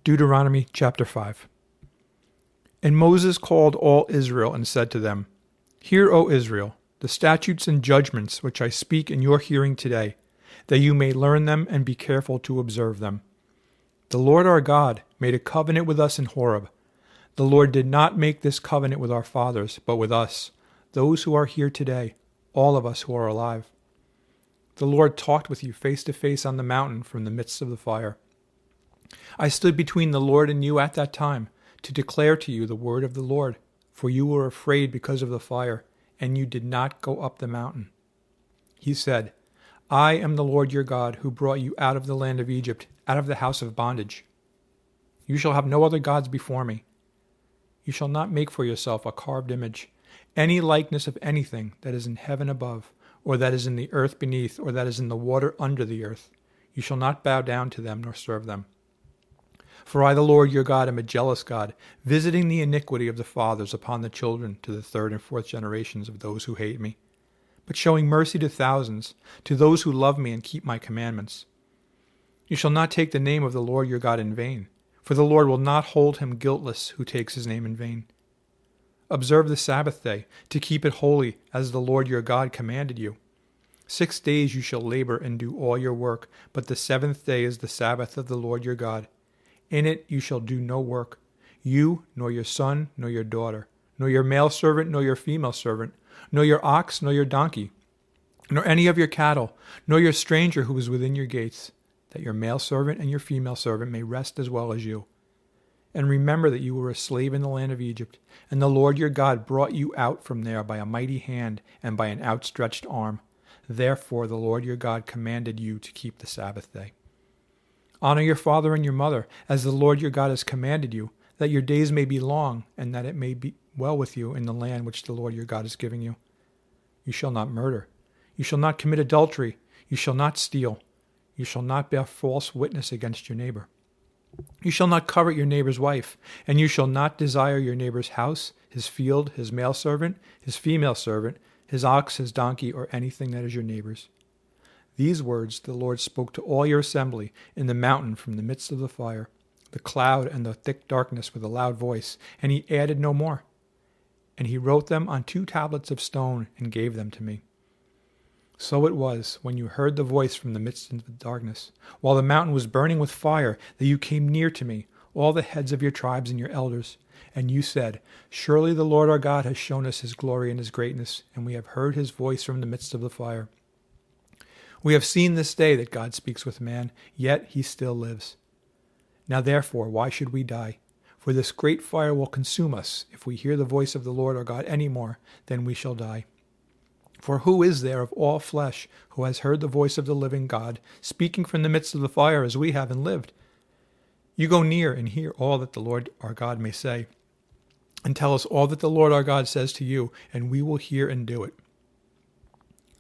Deuteronomy chapter 5. And Moses called all Israel and said to them, Hear, O Israel, the statutes and judgments which I speak in your hearing today, that you may learn them and be careful to observe them. The Lord our God made a covenant with us in Horeb. The Lord did not make this covenant with our fathers, but with us, those who are here today, all of us who are alive. The Lord talked with you face to face on the mountain from the midst of the fire. I stood between the Lord and you at that time to declare to you the word of the Lord, for you were afraid because of the fire, and you did not go up the mountain. He said, I am the Lord your God who brought you out of the land of Egypt, out of the house of bondage. You shall have no other gods before me. You shall not make for yourself a carved image, any likeness of anything that is in heaven above, or that is in the earth beneath, or that is in the water under the earth. You shall not bow down to them nor serve them. For I, the Lord your God, am a jealous God, visiting the iniquity of the fathers upon the children to the third and fourth generations of those who hate me, but showing mercy to thousands, to those who love me and keep my commandments. You shall not take the name of the Lord your God in vain, for the Lord will not hold him guiltless who takes his name in vain. Observe the Sabbath day, to keep it holy, as the Lord your God commanded you. 6 days you shall labor and do all your work, but the seventh day is the Sabbath of the Lord your God. In it you shall do no work, you, nor your son, nor your daughter, nor your male servant, nor your female servant, nor your ox, nor your donkey, nor any of your cattle, nor your stranger who is within your gates, that your male servant and your female servant may rest as well as you. And remember that you were a slave in the land of Egypt, and the Lord your God brought you out from there by a mighty hand and by an outstretched arm. Therefore the Lord your God commanded you to keep the Sabbath day. Honor your father and your mother, as the Lord your God has commanded you, that your days may be long, and that it may be well with you in the land which the Lord your God is giving you. You shall not murder. You shall not commit adultery. You shall not steal. You shall not bear false witness against your neighbor. You shall not covet your neighbor's wife, and you shall not desire your neighbor's house, his field, his male servant, his female servant, his ox, his donkey, or anything that is your neighbor's. These words the Lord spoke to all your assembly in the mountain from the midst of the fire, the cloud and the thick darkness with a loud voice, and he added no more. And he wrote them on 2 tablets of stone and gave them to me. So it was, when you heard the voice from the midst of the darkness, while the mountain was burning with fire, that you came near to me, all the heads of your tribes and your elders, and you said, Surely the Lord our God has shown us his glory and his greatness, and we have heard his voice from the midst of the fire. We have seen this day that God speaks with man, yet he still lives. Now therefore, why should we die? For this great fire will consume us. If we hear the voice of the Lord our God any more, then we shall die. For who is there of all flesh who has heard the voice of the living God, speaking from the midst of the fire as we have and lived? You go near and hear all that the Lord our God may say, and tell us all that the Lord our God says to you, and we will hear and do it.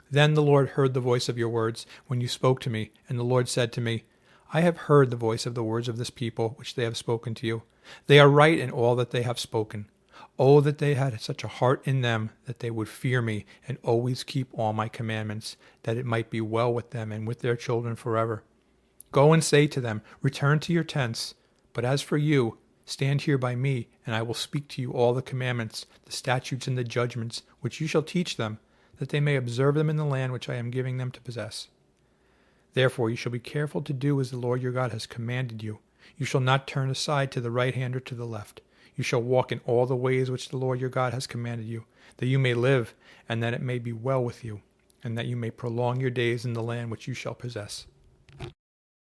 Then the Lord heard the voice of your words when you spoke to me, and the Lord said to me, I have heard the voice of the words of this people which they have spoken to you. They are right in all that they have spoken. Oh, that they had such a heart in them that they would fear me and always keep all my commandments, that it might be well with them and with their children forever. Go and say to them, Return to your tents. But as for you, stand here by me, and I will speak to you all the commandments, the statutes and the judgments, which you shall teach them, that they may observe them in the land which I am giving them to possess. Therefore you shall be careful to do as the Lord your God has commanded you. You shall not turn aside to the right hand or to the left. You shall walk in all the ways which the Lord your God has commanded you, that you may live, and that it may be well with you, and that you may prolong your days in the land which you shall possess.